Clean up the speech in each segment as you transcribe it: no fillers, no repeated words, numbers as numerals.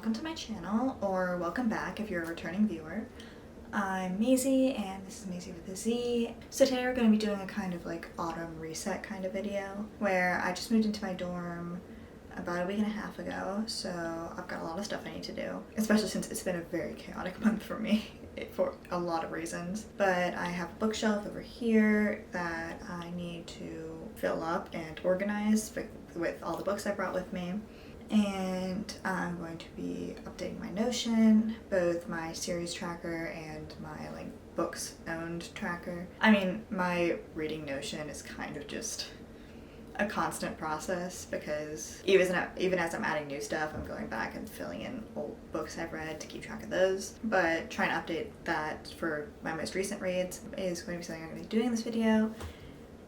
welcome to my channel, or welcome back if you're a returning viewer. I'm Maisie, and this is Maisie with a Z. So today we're going to be doing a kind of like autumn reset kind of video, where I just moved into my dorm about a week and a half ago, so I've got a lot of stuff I need to do, especially since it's been a very chaotic month for me for a lot of reasons. But I have a bookshelf over here that I need to fill up and organize with all the books I brought with me. And I'm going to be updating my Notion, both my series tracker and my books owned tracker. I mean, my reading Notion is kind of just a constant process because even as I'm adding new stuff, I'm going back and filling in old books I've read to keep track of those. But trying to update that for my most recent reads is going to be something I'm going to be doing in this video.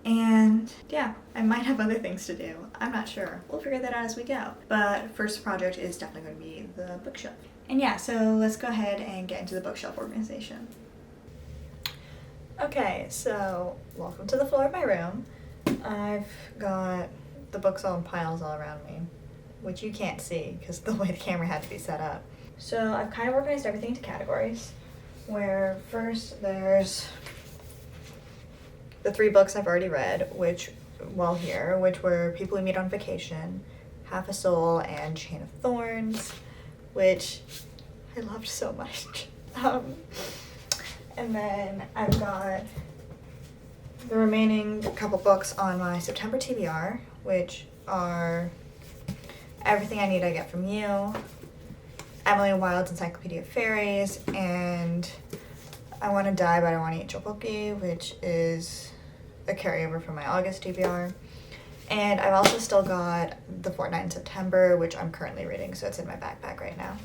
And yeah, I might have other things to do. I'm not sure. We'll figure that out as we go. But first project is definitely going to be the bookshelf. And yeah, so let's go ahead and get into the bookshelf organization. Okay, so welcome to the floor of my room. I've got the books all in piles all around me, which you can't see because the way the camera had to be set up. So I've kind of organized everything into categories, where first there's the 3 books I've already read, which were People We Meet on Vacation, Half a Soul, and Chain of Thorns, which I loved so much. And then I've got the remaining couple books on my September TBR, which are Everything I Need I Get From You, Emily Wilde's Encyclopedia of Fairies, and I Want to Die But I Want to Eat Tteokbokki, which is a carryover from my August TBR. And I've also still got The Fortnight in September, which I'm currently reading, so it's in my backpack right now.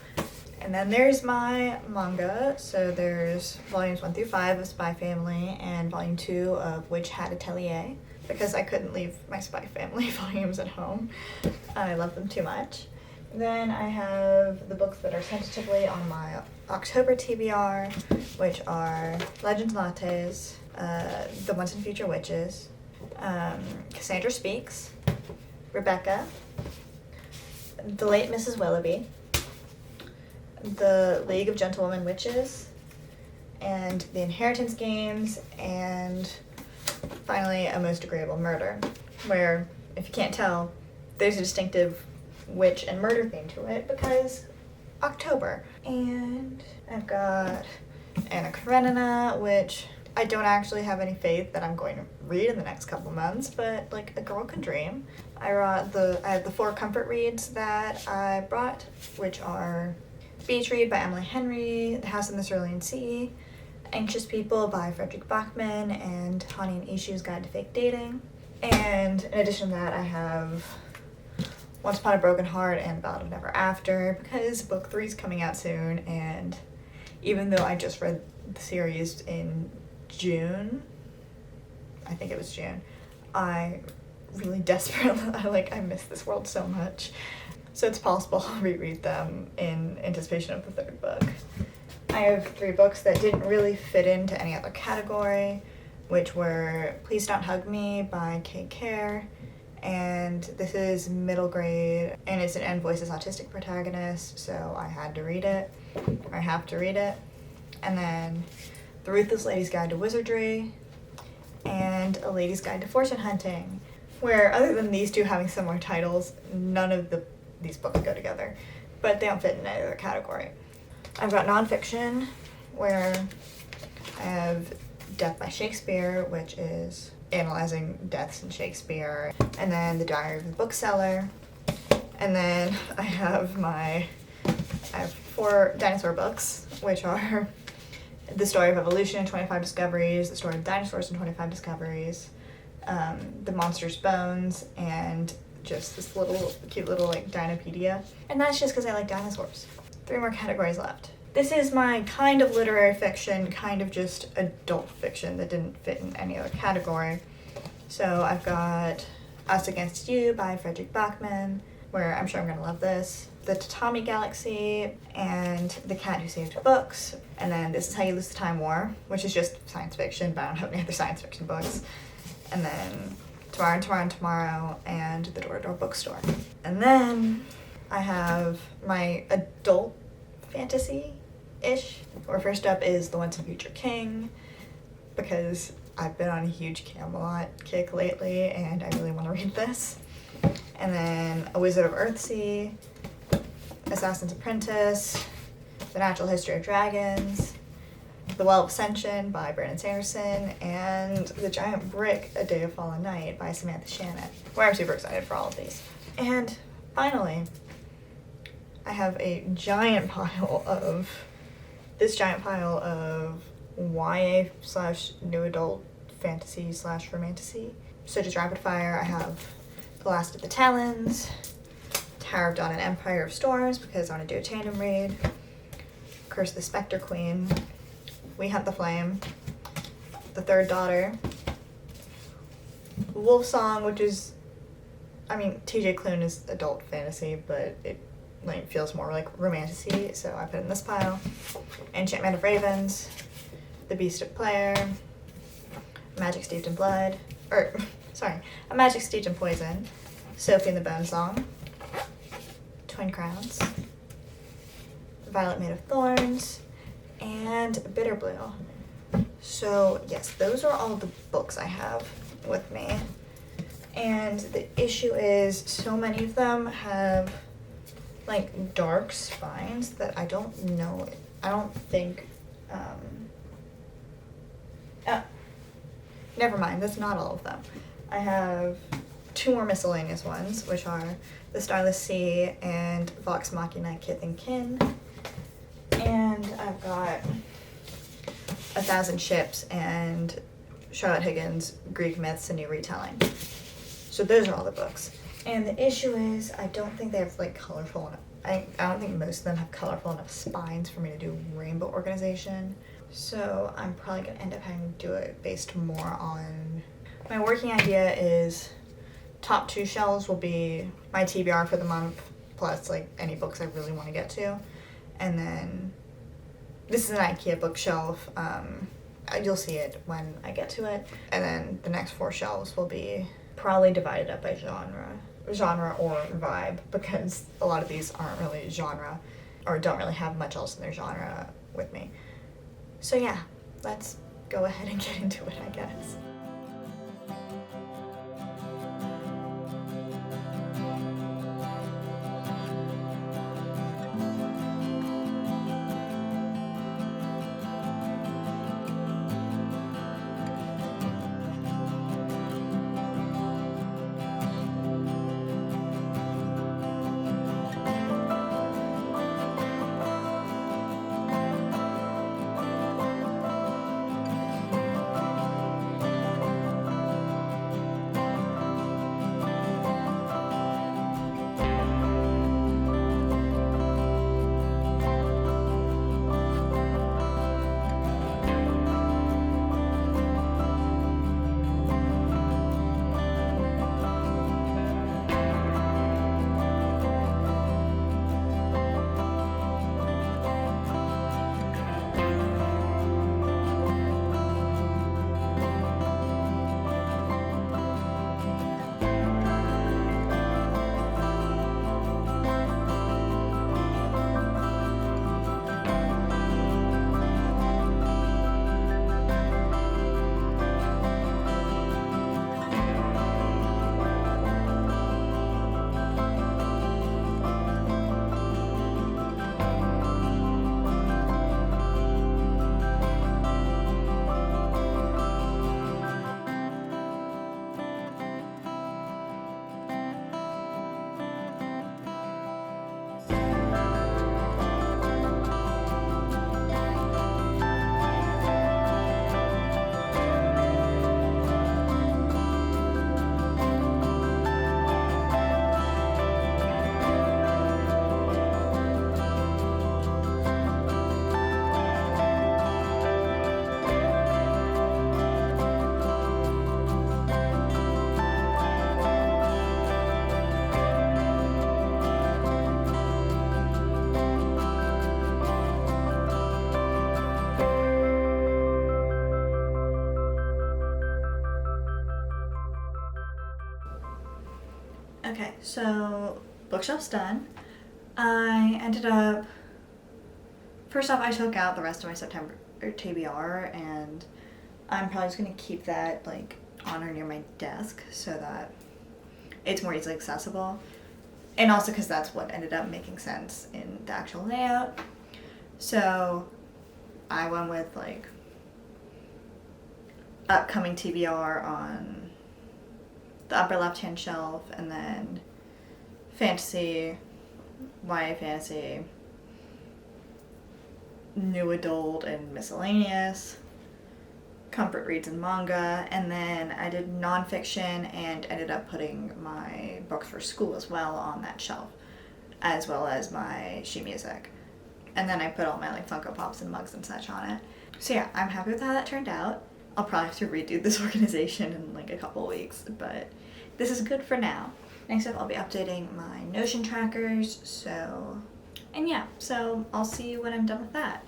And then there's my manga. So there's volumes 1 through 5 of Spy Family and volume 2 of Witch Hat Atelier, because I couldn't leave my Spy Family volumes at home. I love them too much. Then I have the books that are tentatively on my October TBR, which are Legends Lattes, The Once and Future Witches, Cassandra Speaks, Rebecca, The Late Mrs. Willoughby, The League of Gentlewomen Witches, and The Inheritance Games, and finally A Most Agreeable Murder, where, if you can't tell, there's a distinctive witch and murder theme to it because October. And I've got Anna Karenina, which I don't actually have any faith that I'm going to read in the next couple months, but a girl can dream. I have the 4 comfort reads that I brought, which are Beach Read by Emily Henry, The House in the Cerulean Sea, Anxious People by Frederick Bachman, and Hani and Ishu's Guide to Fake Dating. And in addition to that, I have Once Upon a Broken Heart and Ballad of Never After, because book 3 is coming out soon, and even though I just read the series in June, I think it was June, I really desperately, I miss this world so much. So it's possible I'll reread them in anticipation of the 3rd book. I have 3 books that didn't really fit into any other category, which were Please Don't Hug Me by Kate Care, and this is middle grade, and it's an N Voices autistic protagonist, so I had to read it, or I have to read it. And then The Ruthless Lady's Guide to Wizardry, and A Lady's Guide to Fortune Hunting, where other than these 2 having similar titles, none of these books go together, but they don't fit in any other category. I've got nonfiction, where I have Death by Shakespeare, which is analyzing deaths in Shakespeare, and then The Diary of the Bookseller, and then I have 4 dinosaur books, which are The Story of Evolution in 25 Discoveries, The Story of Dinosaurs in 25 Discoveries, The Monster's Bones, and just this cute little Dinopedia. And that's just because I like dinosaurs. 3 more categories left. This is my kind of literary fiction, kind of just adult fiction that didn't fit in any other category. So I've got Us Against You by Frederick Bachman, where I'm sure I'm gonna love this, The Tatami Galaxy, and The Cat Who Saved Books, and then This Is How You Lose the Time War, which is just science fiction, but I don't have any other science fiction books, and then Tomorrow and Tomorrow and Tomorrow, and The Door to Door Bookstore. And then I have my adult fantasy-ish, where first up is The Once and Future King, because I've been on a huge Camelot kick lately and I really want to read this. And then A Wizard of Earthsea, Assassin's Apprentice, The Natural History of Dragons, The Well of Ascension by Brandon Sanderson, and The Giant Brick, A Day of Fallen Night by Samantha Shannon, where I'm super excited for all of these. And finally, I have a giant pile of YA / new adult fantasy / romantasy. So just rapid fire, I have The Last of the Talons, Tower of Dawn and Empire of Storms, because I want to do a tandem read, Curse the Spectre Queen, We Hunt the Flame, The Third Daughter, Wolf Song, which is, I mean, TJ Klune is adult fantasy, but it feels more like romantasy, so I put it in this pile. Enchantment of Ravens, The Beast of Player, Magic Steeped in Blood, A Magic Steeped in Poison, Sophie and the Bone Song, Twin Crowns, Violet Made of Thorns, and Bitter Blue. So yes, those are all the books I have with me. And the issue is so many of them have dark spines that I don't think, never mind, that's not all of them. I have 2 more miscellaneous ones, which are The Starless Sea and Vox Machina Kith and Kin. And I've got 1,000 Ships and Charlotte Higgins' Greek Myths, A New Retelling. So those are all the books. And the issue is, I don't think they have colorful enough. I don't think most of them have colorful enough spines for me to do rainbow organization. So I'm probably gonna end up having to do it based more on, my working idea is top 2 shelves will be my TBR for the month, plus any books I really want to get to. And then this is an IKEA bookshelf. You'll see it when I get to it. And then the next 4 shelves will be probably divided up by genre or vibe, because a lot of these aren't really genre or don't really have much else in their genre with me. So yeah, let's go ahead and get into it, I guess. Okay, so bookshelf's done. I ended up, first off, I took out the rest of my September TBR, and I'm probably just going to keep that like on or near my desk so that it's more easily accessible. And also because that's what ended up making sense in the actual layout. So I went with like upcoming TBR on the upper left-hand shelf, and then fantasy, YA fantasy, new adult and miscellaneous, comfort reads and manga, and then I did nonfiction and ended up putting my books for school as well on that shelf, as well as my sheet music. And then I put all my like Funko Pops and mugs and such on it. So yeah, I'm happy with how that turned out. I'll probably have to redo this organization in like a couple weeks, but this is good for now. Next up, I'll be updating my Notion trackers, so I'll see you when I'm done with that.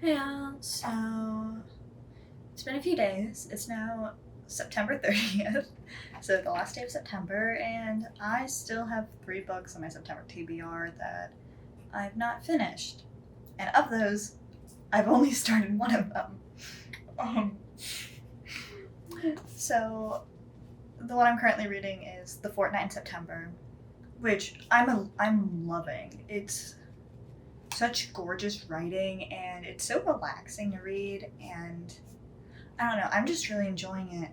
Yeah, so it's been a few days. It's now September 30th, so the last day of September, and I still have 3 books on my September TBR that I've not finished. And of those, I've only started one of them. So the one I'm currently reading is The Fortnight in September, which I'm loving. It's such gorgeous writing, and it's so relaxing to read, and I don't know, I'm just really enjoying it.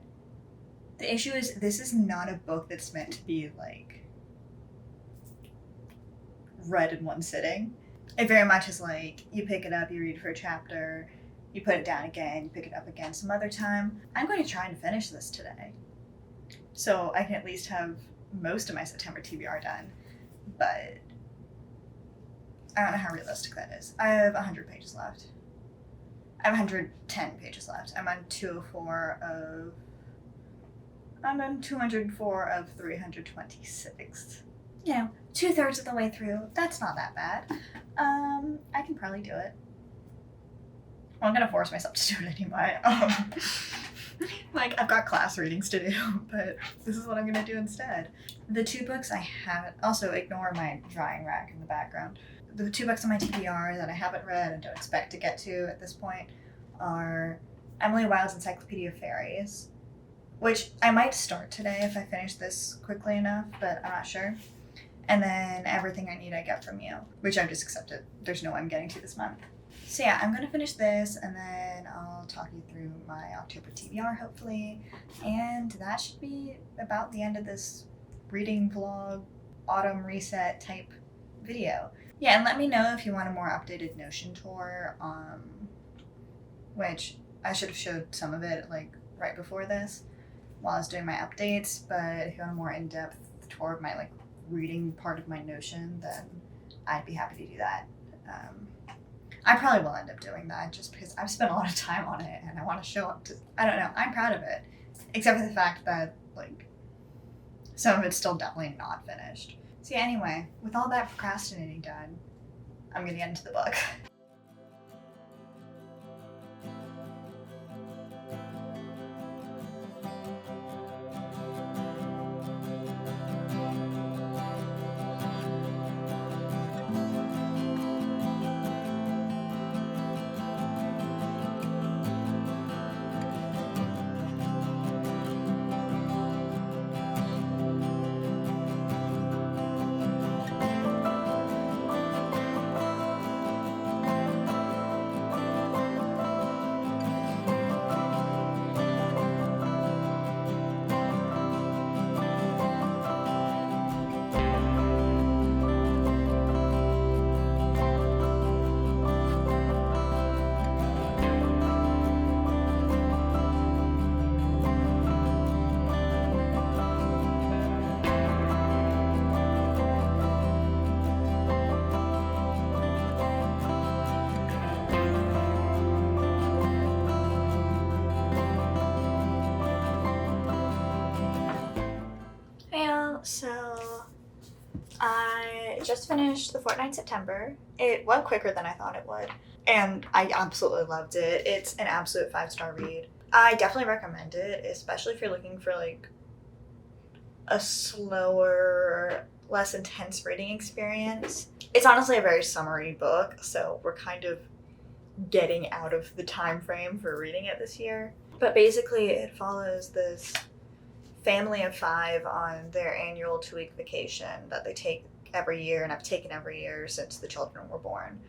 The issue is, this is not a book that's meant to be, like, read in one sitting. It very much is like, you pick it up, you read for a chapter, you put it down again, you pick it up again some other time. I'm going to try and finish this today, so I can at least have most of my September TBR done, but I don't know how realistic that is. I have 100 pages left. I have 110 pages left. I'm on 204 of 326. You know, 2/3 of the way through. That's not that bad. I can probably do it. Well, I'm gonna force myself to do it anyway. Like, I've got class readings to do, but this is what I'm gonna do instead. The 2 books I haven't, also ignore my drying rack in the background. The 2 books on my TBR that I haven't read and don't expect to get to at this point are Emily Wilde's Encyclopedia of Fairies, which I might start today if I finish this quickly enough, but I'm not sure. And then Everything I Need I Get From You, which I've just accepted. There's no way I'm getting to this month. So yeah, I'm going to finish this, and then I'll talk you through my October TBR, hopefully. And that should be about the end of this reading vlog, autumn reset type video. Yeah, and let me know if you want a more updated Notion tour, which I should have showed some of it, like, right before this while I was doing my updates, but if you want a more in-depth tour of my, like, reading part of my Notion, then I'd be happy to do that. I probably will end up doing that just because I've spent a lot of time on it and I want to show up to, I don't know, I'm proud of it, except for the fact that, like, some of it's still definitely not finished. So yeah, anyway, with all that procrastinating done, I'm gonna get into the book. So I just finished The Fortnight in September. It went quicker than I thought it would, and I absolutely loved it. It's an absolute 5-star read. I definitely recommend it, especially if you're looking for, like, a slower, less intense reading experience. It's honestly a very summery book, so we're kind of getting out of the time frame for reading it this year. But basically it follows this family of 5 on their annual 2-week vacation that they take every year, and have taken every year since the children were born.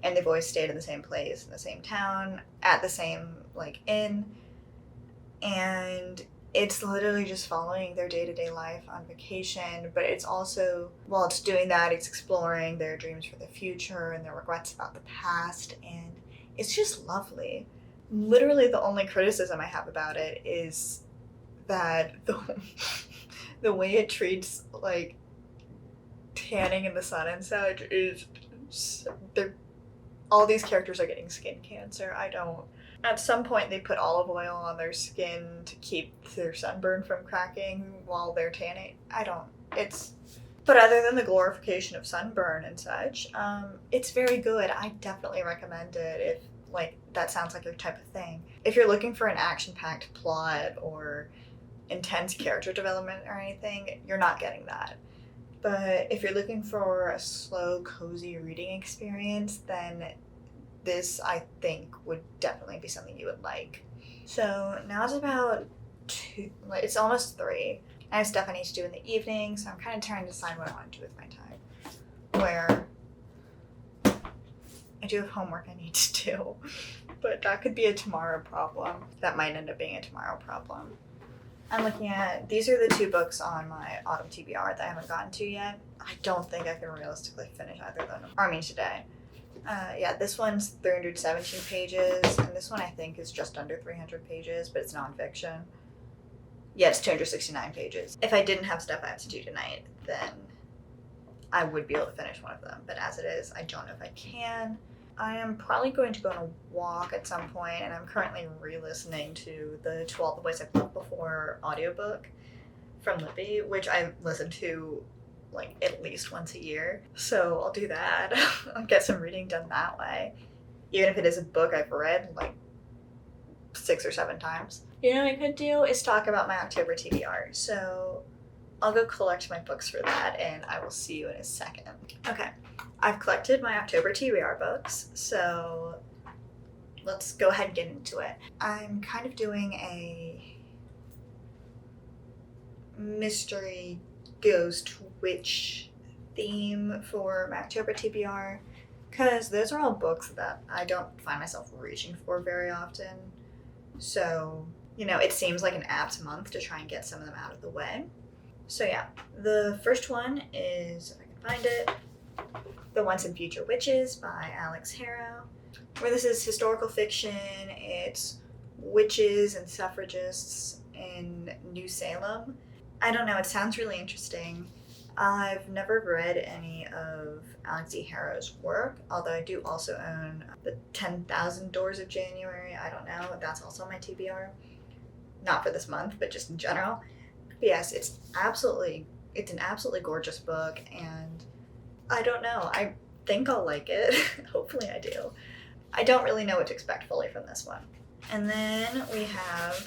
And they've always stayed in the same place, in the same town, at the same, like, inn. And it's literally just following their day-to-day life on vacation, but it's also, while it's doing that, it's exploring their dreams for the future and their regrets about the past, and it's just lovely. Literally the only criticism I have about it is that the way it treats, like, tanning in the sun and such is, all these characters are getting skin cancer. At some point they put olive oil on their skin to keep their sunburn from cracking while they're tanning. But other than the glorification of sunburn and such, it's very good. I definitely recommend it if like that sounds like your type of thing. If you're looking for an action-packed plot or intense character development or anything, you're not getting that. But if you're looking for a slow, cozy reading experience, then this, I think, would definitely be something you would like. So now it's about 2, like, it's almost 3. I have stuff I need to do in the evening, so I'm kind of trying to decide what I want to do with my time. Where I do have homework I need to do, but that could be a tomorrow problem. That might end up being a tomorrow problem. I'm looking at, these are the 2 books on my autumn TBR that I haven't gotten to yet. I don't think I can realistically finish either of them. Or I mean today. Yeah, this one's 317 pages, and this one I think is just under 300 pages, but it's nonfiction. Yeah, it's 269 pages. If I didn't have stuff I have to do tonight, then I would be able to finish one of them. But as it is, I don't know if I can. I am probably going to go on a walk at some point, and I'm currently re-listening to the To All the Boys I've Loved Before audiobook from Libby, which I listen to like at least once a year. So I'll do that. I'll get some reading done that way. Even if it is a book I've read like 6 or 7 times. You know what I could do is talk about my October TBR. So I'll go collect my books for that, and I will see you in a second. Okay, I've collected my October TBR books, so let's go ahead and get into it. I'm kind of doing a mystery ghost witch theme for my October TBR, because those are all books that I don't find myself reaching for very often. So, you know, it seems like an apt month to try and get some of them out of the way. So yeah, the first one is, if I can find it, The Once and Future Witches by Alex Harrow, where this is historical fiction. It's witches and suffragists in New Salem. I don't know, it sounds really interesting. I've never read any of Alex E. Harrow's work, although I do also own The 10,000 Doors of January. I don't know, that's also my TBR. Not for this month, but just in general. But yes, it's an absolutely gorgeous book, and I don't know, I think I'll like it. Hopefully I do. I don't really know what to expect fully from this one. And then we have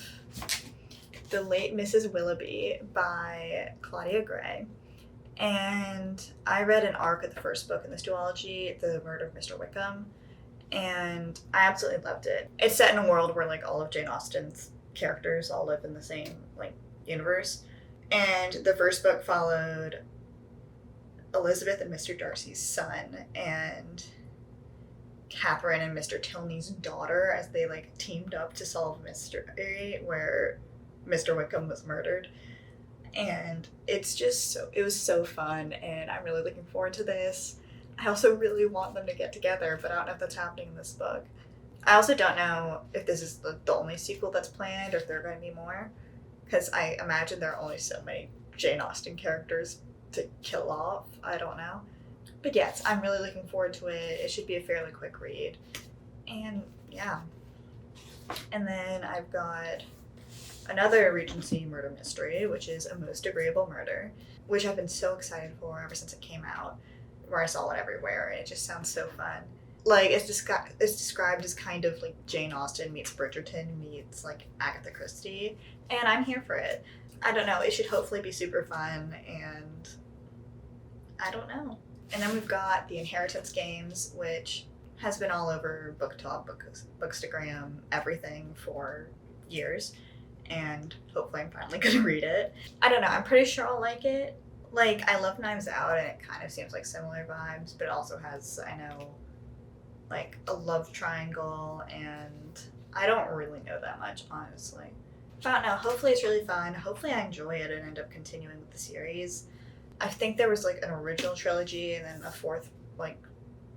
The Late Mrs. Willoughby by Claudia Gray. And I read an arc of the first book in this duology, The Murder of Mr. Wickham, and I absolutely loved it. It's set in a world where like all of Jane Austen's characters all live in the same like universe. And the first book followed Elizabeth and Mr. Darcy's son and Catherine and Mr. Tilney's daughter as they like teamed up to solve a mystery where Mr. Wickham was murdered. And it's just it was so fun, and I'm really looking forward to this. I also really want them to get together, but I don't know if that's happening in this book. I also don't know if this is the only sequel that's planned or if there are going to be more, because I imagine there are only so many Jane Austen characters to kill off. I don't know. But yes, I'm really looking forward to it. It should be a fairly quick read. And yeah. And then I've got another Regency murder mystery, which is A Most Agreeable Murder, which I've been so excited for ever since it came out, where I saw it everywhere, and it just sounds so fun. Like, it's described as kind of like Jane Austen meets Bridgerton meets like Agatha Christie, and I'm here for it. I don't know, it should hopefully be super fun, and I don't know. And then we've got The Inheritance Games, which has been all over BookTok, Bookstagram, everything for years. And hopefully I'm finally gonna read it. I don't know, I'm pretty sure I'll like it. Like, I love Knives Out, and it kind of seems like similar vibes, but it also has, I know, like a love triangle, and I don't really know that much, honestly. But I don't know, hopefully it's really fun. Hopefully I enjoy it and end up continuing with the series. I think there was like an original trilogy, and then a 4th like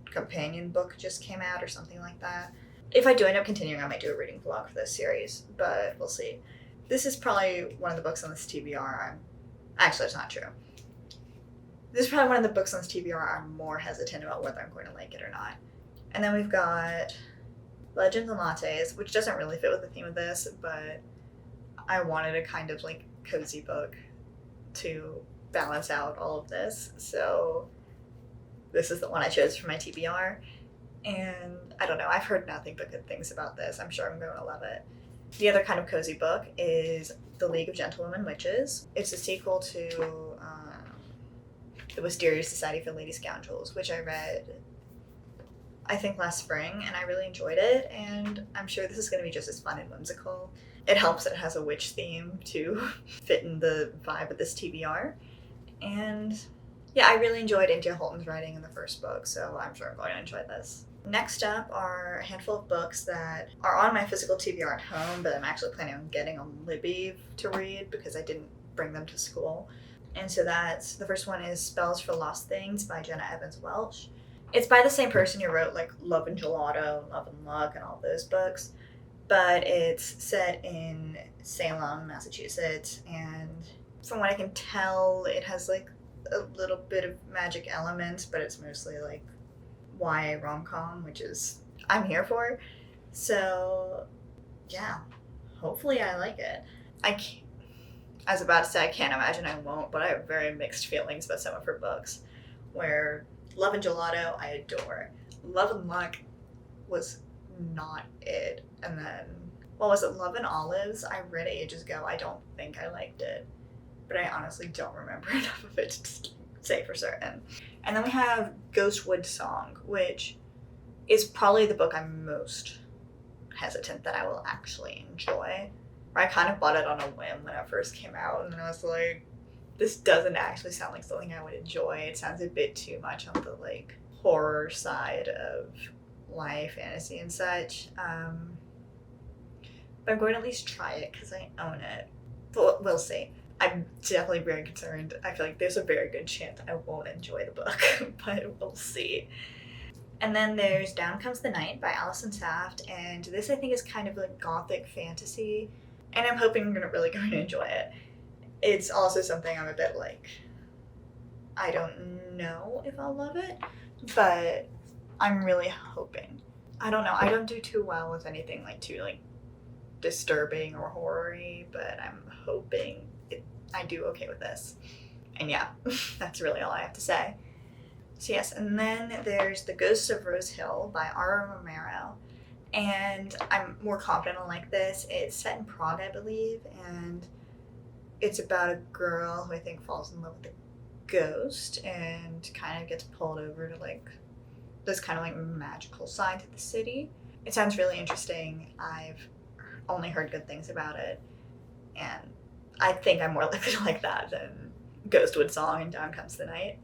companion book just came out or something like that. If I do end up continuing, I might do a reading vlog for this series, but we'll see. This is probably one of the books on this TBR actually, it's not true. This is probably one of the books on this TBR I'm more hesitant about whether I'm going to like it or not. And then we've got Legends and Lattes, which doesn't really fit with the theme of this, but I wanted a kind of like cozy book to balance out all of this. So this is the one I chose for my TBR. and I don't know, I've heard nothing but good things about this. I'm sure I'm going to love it. The other kind of cozy book is The League of Gentlewomen Witches. It's a sequel to The Wisteria Society for Lady Scoundrels, which I read, I think, last spring, and I really enjoyed it, and I'm sure this is going to be just as fun and whimsical. It helps that it has a witch theme to fit in the vibe of this TBR. And yeah, I really enjoyed India Holton's writing in the first book, so I'm sure I'm going to enjoy this. Next up are a handful of books that are on my physical TBR at home, but I'm actually planning on getting on Libby to read because I didn't bring them to school. And so the first one is Spells for Lost Things by Jenna Evans Welch. It's by the same person who wrote like Love and Gelato, Love and Luck, and all those books, but it's set in Salem, Massachusetts, and from what I can tell, it has like a little bit of magic elements, but it's mostly like YA rom-com, which is I'm here for. So yeah, hopefully I like it. I was about to say I can't imagine I won't, but I have very mixed feelings about some of her books. Where Love and Gelato I adore, Love and Luck was not it, and then what was it, Love and Olives? I read ages ago. I don't think I liked it, but I honestly don't remember enough of it to say for certain. And then we have Ghostwood Song, which is probably the book I'm most hesitant that I will actually enjoy. I kind of bought it on a whim when it first came out, and then I was like, this doesn't actually sound like something I would enjoy. It sounds a bit too much on the like horror side of YA fantasy and such. But I'm going to at least try it because I own it. But we'll see. I'm definitely very concerned. I feel like there's a very good chance I won't enjoy the book, but we'll see. And then there's Down Comes the Night by Alison Saft, and this I think is kind of like gothic fantasy, and I'm hoping I'm really going to enjoy it. It's also something I'm a bit like, I don't know if I'll love it, but I'm really hoping. I don't know, I don't do too well with anything like too like disturbing or horror-y, but I'm hoping I do okay with this. And yeah, that's really all I have to say. So yes, and then there's The Ghosts of Rose Hill by Ara Romero, and I'm more confident I'll like this. It's set in Prague, I believe, and it's about a girl who I think falls in love with a ghost and kind of gets pulled over to like this kind of like magical side to the city. It sounds really interesting. I've only heard good things about it, and I think I'm more likely to like that than Ghostwood Song and Down Comes the Night.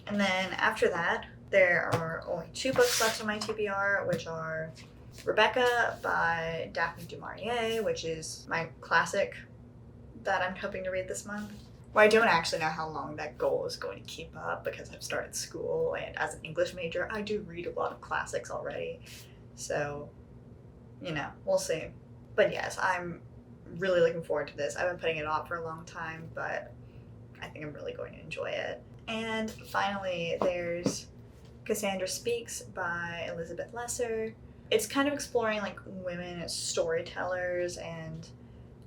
And then after that, there are only 2 books left on my TBR, which are Rebecca by Daphne du Maurier, which is my classic that I'm hoping to read this month. Well, I don't actually know how long that goal is going to keep up because I've started school, and as an English major, I do read a lot of classics already. So, you know, we'll see. But yes, I'm really looking forward to this. I've been putting it off for a long time, but I think I'm really going to enjoy it. And finally, there's Cassandra Speaks by Elizabeth Lesser. It's kind of exploring like women as storytellers and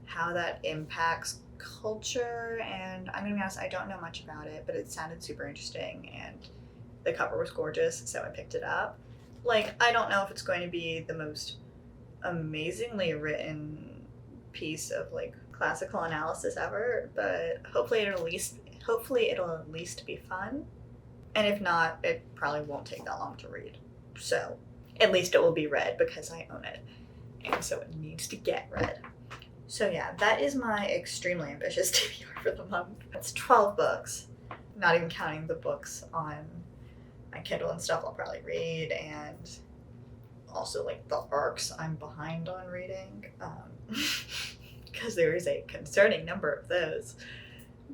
how that impacts culture, and I'm gonna be honest, I don't know much about it, but it sounded super interesting and the cover was gorgeous, so I picked it up. Like, I don't know if it's going to be the most amazingly written piece of like classical analysis ever, but hopefully it'll at least be fun. And if not, it probably won't take that long to read. So at least it will be read because I own it. And so it needs to get read. So yeah, that is my extremely ambitious TBR for the month. It's 12 books, not even counting the books on my Kindle and stuff I'll probably read, and also like the arcs I'm behind on reading, because there is a concerning number of those.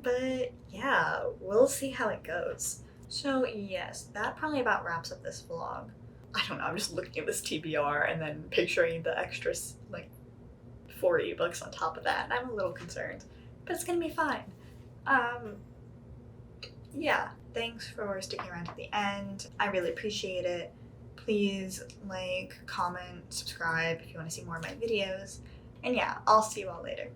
But yeah, we'll see how it goes. So yes, that probably about wraps up this vlog. I don't know, I'm just looking at this TBR and then picturing the extras, like 4 ebooks on top of that, and I'm a little concerned, but it's gonna be fine. Yeah, thanks for sticking around to the end. I really appreciate it. Please like, comment, subscribe if you want to see more of my videos, and yeah, I'll see you all later.